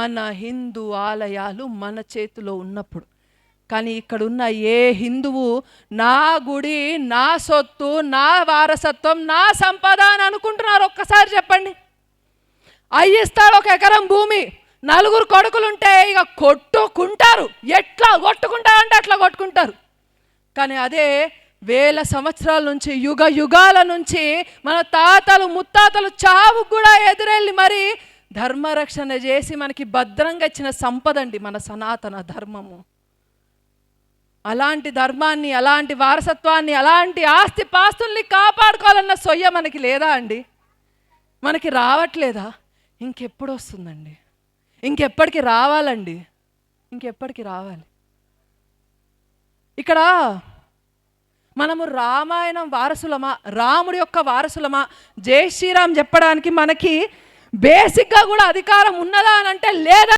మన హిందూ ఆలయాలు మన చేతిలో ఉన్నప్పుడు. కానీ ఇక్కడున్న ఏ హిందువు నా గుడి, నా సొత్తు, నా వారసత్వం, నా సంపద అని అనుకుంటున్నారు? ఒక్కసారి చెప్పండి. అయ్యిస్తాడు ఒక ఎకరం భూమి, 4 కొడుకులుంటే ఇక కొట్టుకుంటారు. ఎట్లా కొట్టుకుంటారంటే అట్లా కొట్టుకుంటారు. కానీ అదే వేల సంవత్సరాల నుంచి, యుగ యుగాల నుంచి మన తాతలు ముత్తాతలు చావు కూడా ఎదురెళ్ళి మరి ధర్మరక్షణ చేసి మనకి భద్రంగా ఇచ్చిన సంపద అండి మన సనాతన ధర్మము. అలాంటి ధర్మాన్ని, అలాంటి వారసత్వాన్ని, అలాంటి ఆస్తి పాస్తుల్ని కాపాడుకోవాలన్న సొయ్య మనకి లేదా అండి? మనకి రావట్లేదా? ఇంకెప్పుడు వస్తుందండి? ఇంకెప్పటికి రావాలండి? ఇంకెప్పటికి రావాలి? ఇక్కడ మనము రామాయణం వారసులమా, రాముడి యొక్క వారసులమా, జై శ్రీరామ్ చెప్పడానికి మనకి బేసిక్గా కూడా అధికారం ఉన్నదా అని అంటే లేదా?